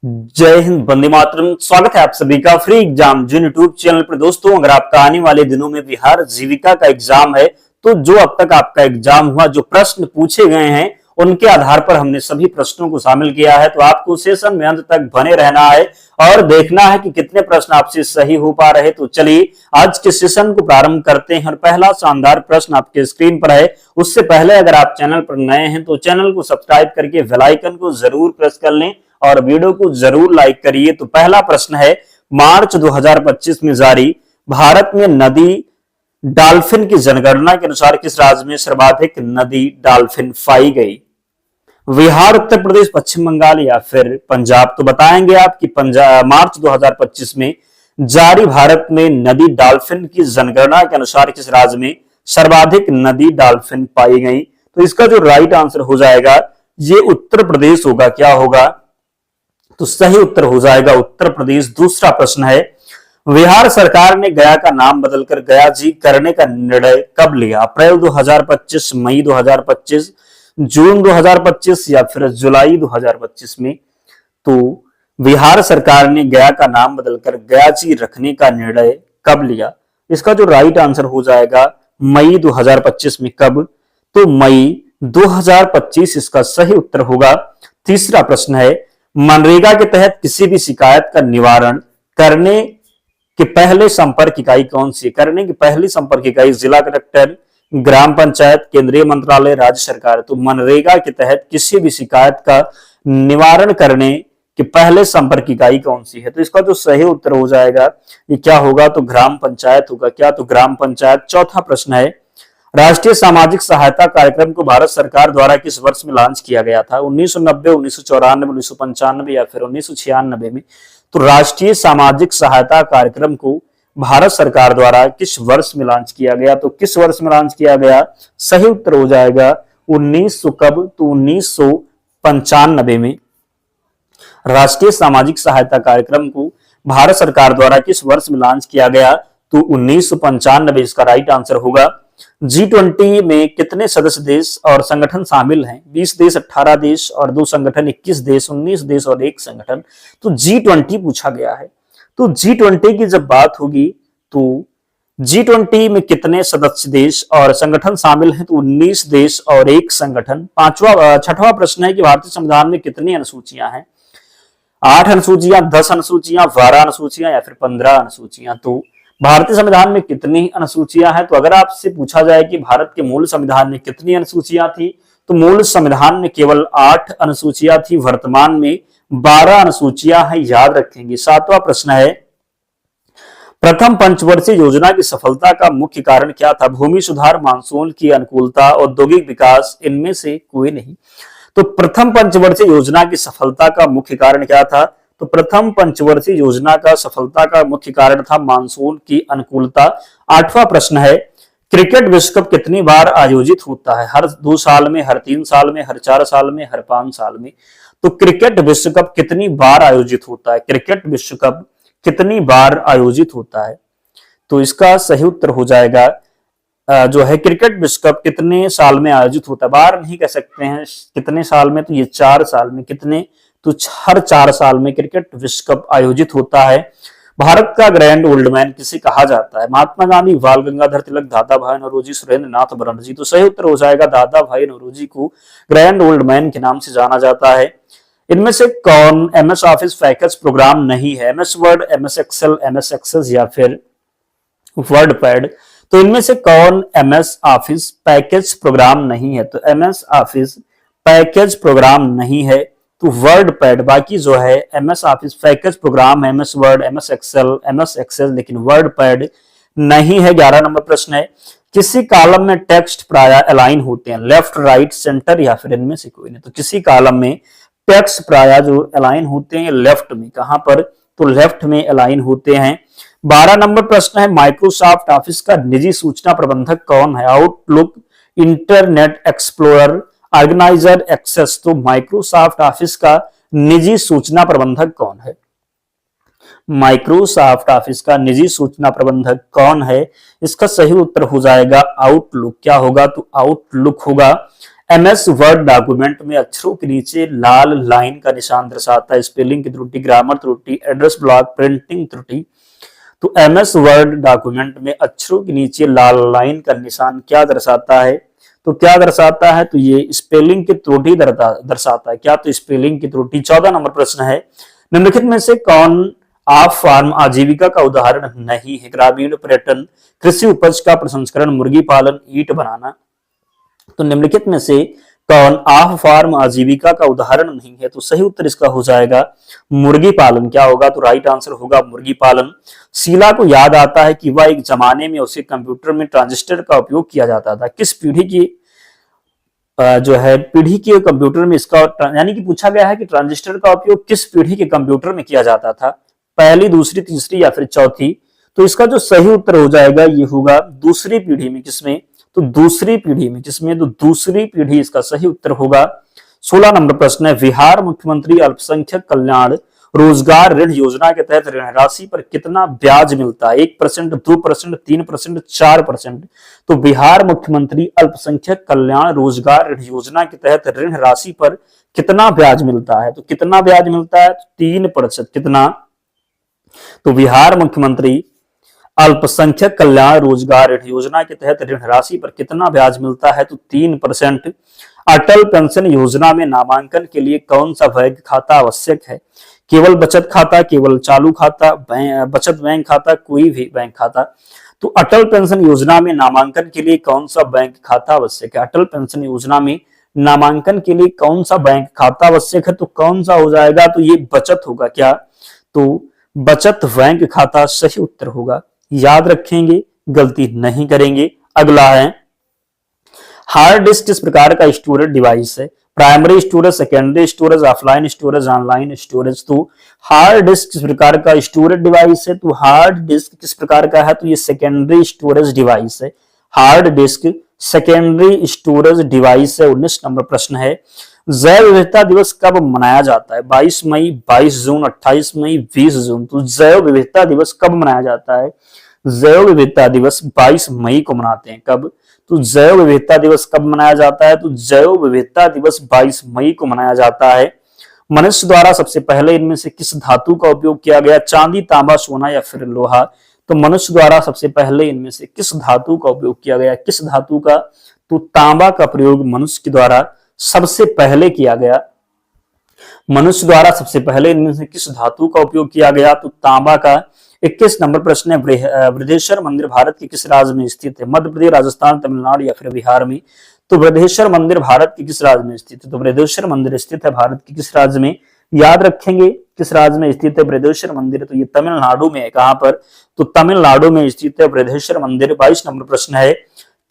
जय हिंद, वंदे मातरम। स्वागत है आप सभी का फ्री एग्जाम जो यूट्यूब चैनल पर। दोस्तों, अगर आपका आने वाले दिनों में बिहार जीविका का एग्जाम है तो जो अब तक आपका एग्जाम हुआ, जो प्रश्न पूछे गए हैं उनके आधार पर हमने सभी प्रश्नों को शामिल किया है। तो आपको सेशन में अंत तक बने रहना है और देखना है कि कितने प्रश्न आपसे सही हो पा रहे। तो चलिए आज के सेशन को प्रारंभ करते हैं और पहला शानदार प्रश्न आपके स्क्रीन पर है। उससे पहले अगर आप चैनल पर नए हैं तो चैनल को सब्सक्राइब करके बेल आइकन को जरूर प्रेस कर लें और वीडियो को जरूर लाइक करिए। तो पहला प्रश्न है, मार्च 2025 में जारी भारत में नदी डॉल्फिन की जनगणना के अनुसार किस राज्य में सर्वाधिक नदी डॉल्फिन पाई गई? बिहार, उत्तर प्रदेश, पश्चिम बंगाल या फिर पंजाब? तो बताएंगे आप कि मार्च 2025 में जारी भारत में नदी डॉल्फिन की जनगणना के अनुसार किस राज्य में सर्वाधिक नदी डॉल्फिन पाई गई? तो इसका जो राइट आंसर हो जाएगा ये उत्तर प्रदेश होगा। क्या होगा? तो सही उत्तर हो जाएगा उत्तर प्रदेश। दूसरा प्रश्न है, बिहार सरकार ने गया का नाम बदलकर गया जी करने का निर्णय कब लिया? अप्रैल 2025, मई 2025, जून 2025 या फिर जुलाई 2025 में? तो बिहार सरकार ने गया का नाम बदलकर गया जी रखने का निर्णय कब लिया? इसका जो राइट आंसर हो जाएगा मई 2025 में। कब? तो मई 2025 इसका सही उत्तर होगा। तीसरा प्रश्न है, मनरेगा के तहत किसी भी शिकायत का निवारण करने की पहले संपर्क इकाई कौन सी? करने की पहली संपर्क इकाई जिला कलेक्टर, ग्राम पंचायत, केंद्रीय मंत्रालय, राज्य सरकार? तो मनरेगा के तहत किसी भी शिकायत का निवारण करने की पहले संपर्क इकाई कौन सी है? तो इसका जो सही उत्तर हो जाएगा ये क्या होगा? तो ग्राम पंचायत होगा। क्या? तो ग्राम पंचायत। चौथा प्रश्न है, राष्ट्रीय सामाजिक सहायता कार्यक्रम को भारत सरकार द्वारा किस वर्ष में लॉन्च किया गया था? 1990, 1994, 1995 या फिर 1996 में? तो राष्ट्रीय सामाजिक सहायता कार्यक्रम को भारत सरकार द्वारा किस वर्ष में लॉन्च किया गया? तो किस वर्ष में लॉन्च किया गया? सही उत्तर हो जाएगा 1900। कब? तो 1995 में राष्ट्रीय सामाजिक सहायता कार्यक्रम को भारत सरकार द्वारा किस वर्ष में लॉन्च किया गया? तो 1995 इसका राइट आंसर होगा। G20 में कितने सदस्य देश और संगठन शामिल हैं? 20 देश, 18 देश और 2 संगठन, 21 देश, 19 देश और 1 संगठन। तो G20 पूछा गया है। तो G20 की जब बात होगी तो G20 में कितने सदस्य देश और संगठन शामिल हैं? तो 19 देश और 1 संगठन। छठवां प्रश्न है कि भारतीय संविधान में कितनी अनुसूचियां हैं? 8 अनुसूचियां, 10 अनुसूचियां, 12 अनुसूचियां या फिर 15 अनुसूचियां? तो भारतीय संविधान में कितनी अनुसूचियां हैं? तो अगर आपसे पूछा जाए कि भारत के मूल संविधान में कितनी अनुसूचियां थी, तो मूल संविधान में केवल 8 अनुसूचियां थी। वर्तमान में 12 अनुसूचियां हैं, याद रखेंगे। सातवां प्रश्न है, प्रथम पंचवर्षीय योजना की सफलता का मुख्य कारण क्या था? भूमि सुधार, मानसून की अनुकूलता, औद्योगिक विकास, इनमें से कोई नहीं। तो प्रथम पंचवर्षीय योजना की सफलता का मुख्य कारण क्या था? तो प्रथम पंचवर्षीय योजना का सफलता का मुख्य कारण था मानसून की अनुकूलता। आठवां प्रश्न है, क्रिकेट विश्व कप कितनी बार आयोजित होता है? हर 2 साल में, हर 3 साल में, हर 4 साल में, हर 5 साल में? तो क्रिकेट विश्व कप कितनी बार आयोजित होता है? क्रिकेट विश्व कप कितनी बार आयोजित होता है? तो इसका सही उत्तर हो जाएगा जो है क्रिकेट विश्व कप कितने साल में आयोजित होता है। बार नहीं कह सकते हैं कितने साल में, तो ये 4 साल में। कितने? तो हर 4 साल में क्रिकेट विश्व कप आयोजित होता है। भारत का ग्रैंड ओल्ड मैन किसे कहा जाता है? महात्मा गांधी, बाल गंगाधर तिलक, दादा भाई नौरोजी, सुरेंद्र नाथ बनर्जी? तो सही उत्तर हो जाएगा दादा भाई नौरोजी को ग्रैंड ओल्ड मैन के नाम से जाना जाता है। इनमें से कौन MS ऑफिस पैकेज प्रोग्राम नहीं है? MS Word, MS Excel, MS Access या फिर वर्ड पैड? तो इनमें से कौन MS ऑफिस पैकेज प्रोग्राम नहीं है? तो MS ऑफिस पैकेज प्रोग्राम नहीं है तो वर्ड पैड। बाकी जो है MS Office package program, MS Word, MS Excel, MS Excel, लेकिन वर्ड पैड नहीं है। 11 नंबर प्रश्न है, किसी कॉलम में टेक्स्ट प्राय अलाइन होते हैं? लेफ्ट, राइट, सेंटर या फिर इनमें से कोई नहीं? तो किसी कॉलम में टेक्स्ट प्राय जो अलाइन होते हैं लेफ्ट में। कहां पर? तो लेफ्ट में अलाइन होते हैं। 12 नंबर प्रश्न है, माइक्रोसॉफ्ट ऑफिस का निजी सूचना प्रबंधक कौन है? Outlook, Internet Explorer, organiser, Access? तो माइक्रोसॉफ्ट ऑफिस का निजी सूचना प्रबंधक कौन है? माइक्रोसॉफ्ट ऑफिस का निजी सूचना प्रबंधक कौन है? इसका सही उत्तर हो जाएगा आउटलुक। क्या होगा? तो आउटलुक होगा। MS वर्ड डॉक्यूमेंट में अक्षरों के नीचे लाल लाइन का निशान दर्शाता है स्पेलिंग की त्रुटि, ग्रामर त्रुटि, एड्रेस ब्लॉक, प्रिंटिंग त्रुटि। तो MS वर्ड डॉक्यूमेंट में अक्षरों के नीचे लाल लाइन का निशान क्या दर्शाता है? तो क्या दर्शाता है? तो ये स्पेलिंग की त्रुटि दर्शाता है। क्या? तो स्पेलिंग की त्रुटि। 14 नंबर प्रश्न है, निम्नलिखित में से कौन ऑफ फार्म आजीविका का उदाहरण नहीं है? ग्रामीण पर्यटन, कृषि उपज का प्रसंस्करण, मुर्गी पालन, ईंट बनाना। तो निम्नलिखित में से कौन ऑफ फार्म आजीविका का उदाहरण नहीं है? तो सही उत्तर इसका हो जाएगा मुर्गी पालन। क्या होगा? तो राइट आंसर होगा मुर्गी पालन। शीला को याद आता है कि वह एक जमाने में उसके कंप्यूटर में ट्रांजिस्टर का उपयोग किया जाता था। किस पीढ़ी की जो है पीढ़ी के कंप्यूटर में इसका, यानी कि पूछा गया है कि ट्रांजिस्टर का उपयोग किस पीढ़ी के कंप्यूटर में किया जाता था? पहली, दूसरी, तीसरी या फिर चौथी? तो इसका जो सही उत्तर हो जाएगा ये होगा दूसरी पीढ़ी में। किसमें? तो दूसरी पीढ़ी में। किसमें? तो दूसरी पीढ़ी इसका सही उत्तर होगा। 16 नंबर प्रश्न है, बिहार मुख्यमंत्री अल्पसंख्यक कल्याण रोजगार ऋण योजना के तहत ऋण राशि पर कितना ब्याज मिलता है? 1%, 2%, 3%, 4%? तो बिहार मुख्यमंत्री अल्पसंख्यक कल्याण रोजगार ऋण योजना के तहत ऋण राशि पर कितना ब्याज मिलता है? तो कितना ब्याज मिलता है? 3%। कितना? तो बिहार मुख्यमंत्री अल्पसंख्यक कल्याण रोजगार ऋण योजना के तहत ऋण राशि पर कितना ब्याज मिलता है? तो 3%। अटल पेंशन योजना में नामांकन के लिए कौन सा बैंक खाता आवश्यक है? केवल बचत खाता, केवल चालू खाता, बचत बैंक खाता, कोई भी बैंक खाता? तो अटल पेंशन योजना में नामांकन के लिए कौन सा बैंक खाता आवश्यक है? अटल पेंशन योजना में नामांकन के लिए कौन सा बैंक खाता आवश्यक है? तो कौन सा हो जाएगा? तो ये बचत होगा। क्या? तो बचत बैंक खाता सही उत्तर होगा। याद रखेंगे, गलती नहीं करेंगे। अगला है, हार्ड डिस्क किस प्रकार का स्टोरेज डिवाइस है? Primary storage, secondary storage, offline storage, online storage? तो हार्ड डिस्क किस प्रकार का स्टोरेज डिवाइस है? तो हार्ड डिस्क किस प्रकार का है? तो ये सेकेंडरी स्टोरेज डिवाइस है। Hard disk secondary storage device है। 19 नंबर प्रश्न है, जैव विविधता दिवस कब मनाया जाता है? 22 मई, 22 जून, 28 मई, 20 जून? तो जैव विविधता दिवस कब मनाया जाता है? जैव विविधता दिवस 22 मई को मनाते हैं। कब? तो जैव विविधता दिवस कब मनाया जाता है? तो जैव विविधता दिवस 22 मई को मनाया जाता है। मनुष्य द्वारा सबसे पहले इनमें से किस धातु का उपयोग किया गया? चांदी, तांबा, सोना या फिर लोहा? तो मनुष्य द्वारा सबसे पहले इनमें से किस धातु का उपयोग किया गया? किस धातु का? तो तांबा का प्रयोग मनुष्य के द्वारा सबसे पहले किया गया। मनुष्य द्वारा सबसे पहले इनमें से किस धातु का उपयोग किया गया? तो तांबा का। 21 नंबर प्रश्न है, बृहदेश्वर मंदिर भारत के किस राज्य में स्थित है? मध्य प्रदेश, राजस्थान, तमिलनाडु या फिर बिहार में? तो बृहदेश्वर मंदिर भारत के किस राज्य में स्थित है? तो बृहदेश्वर मंदिर स्थित है भारत के किस राज्य में? याद रखेंगे किस राज्य में स्थित है बृहदेश्वर मंदिर? तो ये तमिलनाडु में है। कहां पर? तो तमिलनाडु में स्थित है बृहदेश्वर मंदिर। 22 नंबर प्रश्न है,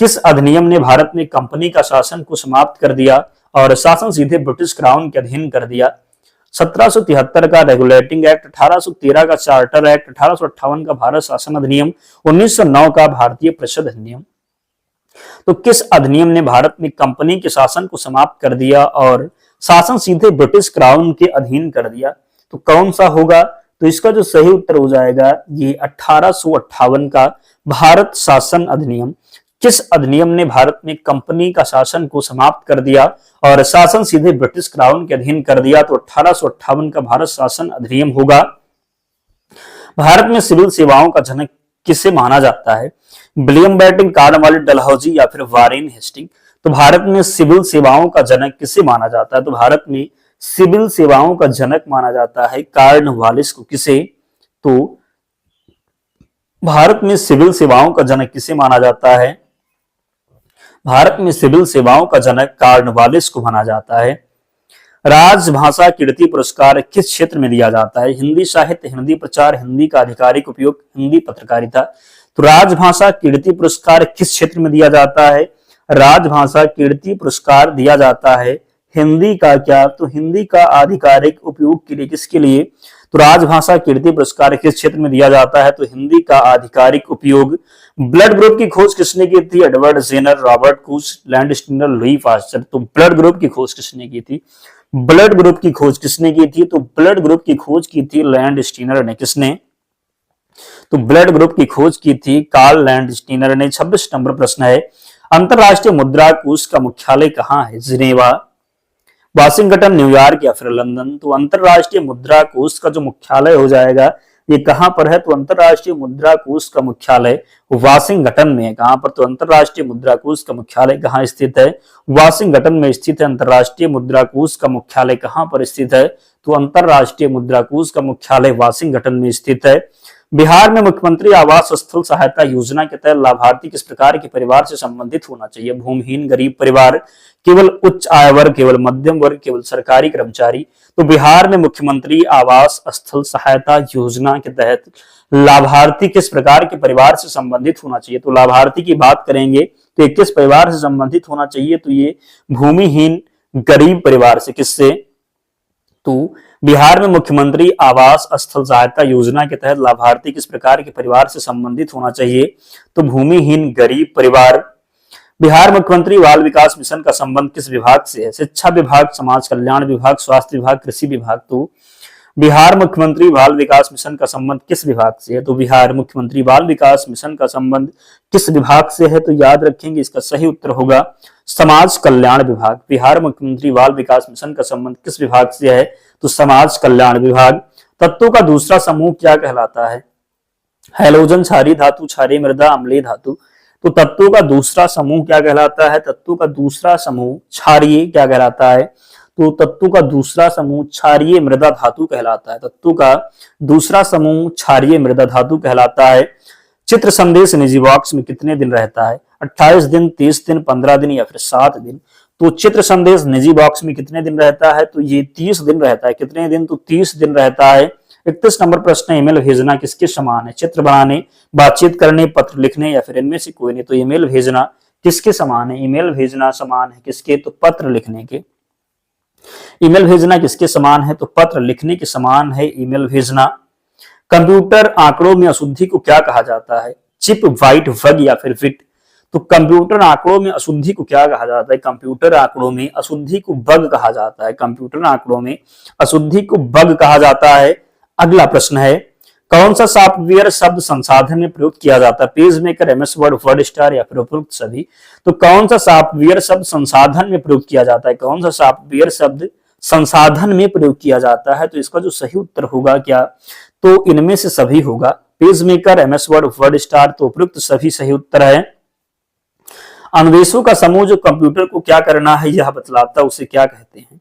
किस अधिनियम ने भारत में कंपनी का शासन को समाप्त कर दिया और शासन सीधे ब्रिटिश क्राउन के अधीन कर दिया? 1773 का रेगुलेटिंग एक्ट, 1813 का चार्टर एक्ट, 1858 का भारत शासन अधिनियम, 1909 का भारतीय परिषद अधिनियम? तो किस अधिनियम ने भारत में कंपनी के शासन को समाप्त कर दिया और शासन सीधे ब्रिटिश क्राउन के अधीन कर दिया? तो कौन सा होगा? तो इसका जो सही उत्तर हो जाएगा ये 1858 का भारत शासन अधिनियम। किस अधिनियम ने भारत में कंपनी का शासन को समाप्त कर दिया और शासन सीधे ब्रिटिश क्राउन के अधीन कर दिया? तो 1858 का भारत शासन अधिनियम होगा। भारत में सिविल सेवाओं का जनक किसे माना जाता है? विलियम बेंटिंक, कॉर्नवालिस, डलहौजी या फिर वारेन हेस्टिंग? तो भारत में सिविल सेवाओं का जनक किसे माना जाता है? तो भारत में सिविल सेवाओं का जनक माना जाता है कॉर्नवालिस को। किसे? तो भारत में सिविल सेवाओं का जनक किसे माना जाता है? भारत में सिविल सेवाओं का जनक कॉर्नवालिस को माना जाता है। राजभाषा कीर्ति पुरस्कार किस क्षेत्र में दिया जाता है? हिंदी साहित्य, हिंदी प्रचार, हिंदी का आधिकारिक उपयोग, हिंदी पत्रकारिता? तो राजभाषा कीर्ति पुरस्कार किस क्षेत्र में दिया जाता है? राजभाषा कीर्ति पुरस्कार दिया जाता है हिंदी का। क्या? तो हिंदी का आधिकारिक उपयोग के लिए। किसके लिए? तो राजभाषा कीर्ति पुरस्कार किस क्षेत्र में दिया जाता है? तो हिंदी का आधिकारिक उपयोग। ब्लड ग्रुप की खोज किसने की थी? Edward Jenner, Robert Cooch, land Steiner, Louis Pasteur? तो ब्लड ग्रुप की खोज किसने की थी? ब्लड ग्रुप की खोज किसने की थी? तो ब्लड ग्रुप की खोज की थी लैंड स्टीनर ने। किसने? तो ब्लड ग्रुप की खोज की थी कार्ल लैंड स्टीनर ने। 26 नंबर प्रश्न है, अंतरराष्ट्रीय मुद्रा कोष का मुख्यालय कहाँ है? जिनेवा, वाशिंगटन, न्यूयॉर्क या फिर लंदन? तो अंतरराष्ट्रीय मुद्रा कोष का जो मुख्यालय हो जाएगा ये कहां पर है? तो अंतरराष्ट्रीय मुद्रा कोष का मुख्यालय वाशिंगटन में है। कहां पर? तो अंतरराष्ट्रीय मुद्रा कोष का मुख्यालय कहां स्थित है? वाशिंगटन में स्थित है। अंतरराष्ट्रीय मुद्रा कोष का मुख्यालय कहां पर स्थित है? तो अंतरराष्ट्रीय मुद्रा कोष का मुख्यालय वाशिंगटन में स्थित है। बिहार में मुख्यमंत्री आवास स्थल सहायता योजना के तहत लाभार्थी किस प्रकार के परिवार से संबंधित होना चाहिए? भूमिहीन, गरीब परिवार, केवल उच्च आय वर्ग, केवल मध्यम वर्ग, केवल सरकारी कर्मचारी? तो बिहार में मुख्यमंत्री आवास स्थल सहायता योजना के तहत लाभार्थी किस प्रकार के परिवार से संबंधित होना चाहिए? तो लाभार्थी की बात करेंगे तो किस परिवार से संबंधित होना चाहिए? तो ये भूमिहीन, गरीब परिवार से। किससे? तो बिहार में मुख्यमंत्री आवास स्थल सहायता योजना के तहत लाभार्थी किस प्रकार के परिवार से संबंधित होना चाहिए? तो भूमिहीन, गरीब परिवार। बिहार मुख्यमंत्री बाल विकास मिशन का संबंध किस विभाग से है? शिक्षा विभाग, समाज कल्याण विभाग, स्वास्थ्य विभाग, कृषि विभाग? तो बिहार मुख्यमंत्री बाल विकास मिशन का संबंध किस विभाग से है? तो बिहार मुख्यमंत्री बाल विकास मिशन का संबंध किस विभाग से है? तो याद रखेंगे इसका सही उत्तर होगा समाज कल्याण विभाग। बिहार मुख्यमंत्री बाल विकास मिशन का संबंध किस विभाग से है? तो समाज कल्याण विभाग। तत्वों का दूसरा समूह क्या कहलाता है? हैलोजन, क्षारीय धातु, क्षारीय मृदा, अम्लीय धातु? तो तत्वों का दूसरा समूह क्या कहलाता है? तत्वों का दूसरा समूह क्षारीय क्या कहलाता है? तो तत्वों का दूसरा समूह क्षारीय मृदा धातु कहलाता है। तत्वों का दूसरा समूह क्षारीय मृदा धातु कहलाता है। चित्र संदेश निजी बॉक्स में कितने दिन रहता है? 28 दिन, 30 दिन, 15 दिन या फिर 7 दिन? तो चित्र संदेश निजी बॉक्स में कितने दिन रहता है? तो ये 30 दिन रहता है। कितने दिन? तो 30 दिन रहता है। 31 नंबर प्रश्न, ईमेल भेजना किसके समान है? चित्र बनाने, बातचीत करने, पत्र लिखने या फिर इनमें से कोई नहीं? तो ईमेल भेजना किसके समान है? ईमेल भेजना समान है किसके? तो पत्र लिखने के। ईमेल भेजना किसके समान है? तो पत्र लिखने के समान है ईमेल भेजना। कंप्यूटर आंकड़ों में अशुद्धि को क्या कहा जाता है? चिप, वाइट, बग या फिर बिट? तो कंप्यूटर आंकड़ों में अशुद्धि को क्या कहा जाता है? कंप्यूटर आंकड़ों में अशुद्धि को बग कहा जाता है। कंप्यूटर आंकड़ों में अशुद्धि को बग कहा जाता है। अगला प्रश्न है, कौन सा सॉफ्टवेयर शब्द संसाधन में प्रयुक्त किया जाता है? Page maker, MS word, word star या फिर उपरोक्त सभी? तो कौन सा सॉफ्टवेयर शब्द संसाधन में प्रयुक्त किया जाता है? कौन सा सॉफ्टवेयर शब्द संसाधन में प्रयोग किया जाता है? तो इसका जो सही उत्तर होगा क्या? तो इनमें से सभी होगा। Page maker, MS word, word star, तो उपरोक्त सभी सही उत्तर है। अनुदेशों का समूह जो कंप्यूटर को क्या करना है यह बतलाता है उसे क्या कहते हैं?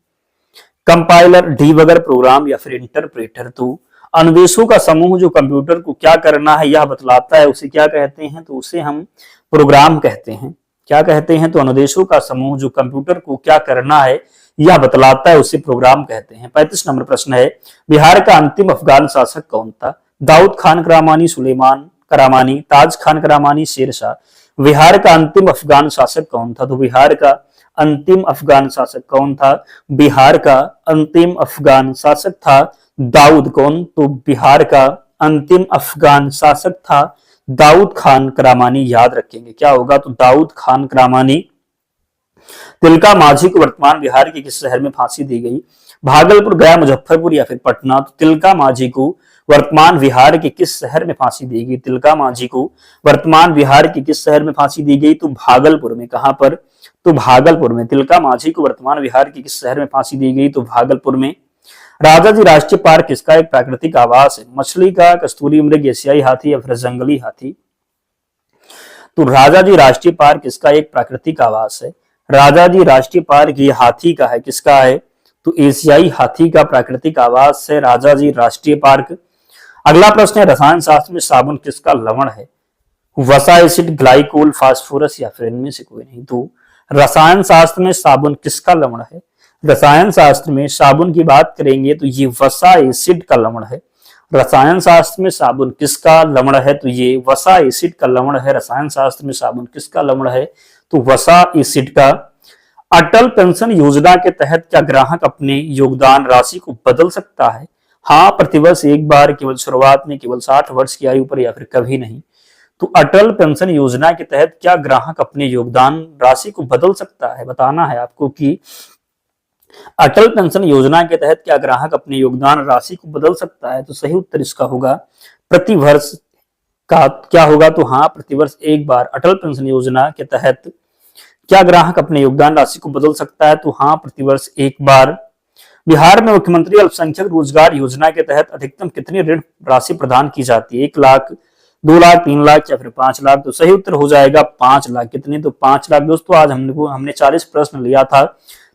कंपाइलर, डीबगर, प्रोग्राम या फिर इंटरप्रेटर? तो अनुदेशों का समूह जो कंप्यूटर को क्या करना है यह बतलाता है उसे क्या कहते हैं? तो उसे हम प्रोग्राम कहते हैं। क्या कहते हैं? तो अनुदेशों का समूह जो कंप्यूटर को क्या करना है यह बतलाता है उसे प्रोग्राम कहते हैं। 35 नंबर प्रश्न है, बिहार का अंतिम अफगान शासक कौन था? दाऊद खान करामानी, सुलेमान करामानी, ताज खान करामानी, शेरशाह? बिहार का अंतिम अफगान शासक कौन था? तो बिहार का अंतिम अफगान शासक कौन था? बिहार का अंतिम अफगान शासक था दाऊद कौन? तो बिहार का अंतिम अफगान शासक था दाऊद खान करामानी। याद रखेंगे क्या होगा? तो दाऊद खान करामानी। तिलका मांझी को वर्तमान बिहार के किस शहर में फांसी दी गई? भागलपुर, गया, मुजफ्फरपुर या फिर पटना? तो तिलका मांझी को वर्तमान बिहार के किस शहर में फांसी दी गई? तिलका मांझी को वर्तमान बिहार के किस शहर में फांसी दी गई? तो भागलपुर में। कहां पर? तो भागलपुर में। तिलका मांझी को वर्तमान बिहार के किस शहर में फांसी दी गई? तो भागलपुर में। राजाजी राष्ट्रीय पार्क किसका एक प्राकृतिक आवास है? मछली का, कस्तूरी मृग, एशियाई हाथी या फिर जंगली हाथी? तो राजाजी राष्ट्रीय पार्क किसका एक प्राकृतिक आवास है? राजाजी राष्ट्रीय पार्क ये हाथी का है। किसका है? तो एशियाई हाथी का प्राकृतिक आवास है राजाजी राष्ट्रीय पार्क। अगला प्रश्न है, रसायन शास्त्र में साबुन किसका लवण है? वसा, एसिड, ग्लाइकोल, फास्फोरस या फिर इनमें से कोई नहीं? तो रसायन शास्त्र में साबुन किसका लवण है? रसायन शास्त्र में साबुन की बात करेंगे तो ये वसा एसिड का लवण है। रसायन शास्त्र में साबुन किसका लवण है? तो ये वसा एसिड का लवण है। रसायन शास्त्र में साबुन किसका लवण है? तो वसा एसिड का। अटल पेंशन योजना के तहत क्या ग्राहक अपने योगदान राशि को बदल सकता है? हाँ, प्रतिवर्ष एक बार, केवल शुरुआत में, केवल 60 वर्ष की आयु पर या फिर कभी नहीं? तो अटल पेंशन योजना के तहत क्या ग्राहक अपने योगदान राशि को बदल सकता है? बताना है आपको कि अटल पेंशन योजना के तहत क्या ग्राहक अपने योगदान राशि को बदल सकता है? तो सही उत्तर इसका होगा प्रतिवर्ष का क्या होगा? तो हाँ, प्रतिवर्ष एक बार अटल पेंशन योजना के तहत क्या ग्राहक अपने योगदान राशि को बदल सकता है? तो हाँ, प्रतिवर्ष एक बार। बिहार में मुख्यमंत्री अल्पसंख्यक रोजगार योजना के तहत अधिकतम कितनी ऋण राशि प्रदान की जाती है? 1 लाख, 2 लाख, 3 लाख या फिर 5 लाख? तो सही उत्तर हो जाएगा 5 लाख। कितने? तो 5 लाख। दोस्तों आज हमने 40 प्रश्न लिया था,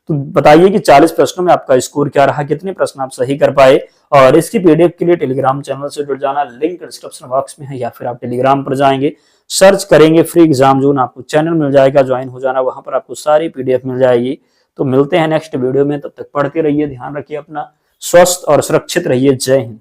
तो बताइए कि 40 प्रश्नों में आपका स्कोर क्या रहा, कितने प्रश्न आप सही कर पाए। और इसकी पीडीएफ के लिए टेलीग्राम चैनल से जुड़ जाना, लिंक डिस्क्रिप्शन बॉक्स में है, या फिर आप टेलीग्राम पर जाएंगे, सर्च करेंगे फ्री एग्जाम जोन, आपको चैनल मिल जाएगा, ज्वाइन हो जाना, वहां पर आपको सारी पीडीएफ मिल जाएगी। तो मिलते हैं नेक्स्ट वीडियो में, तब तक पढ़ते रहिए, ध्यान रखिए अपना, स्वस्थ और सुरक्षित रहिए। जय हिंद।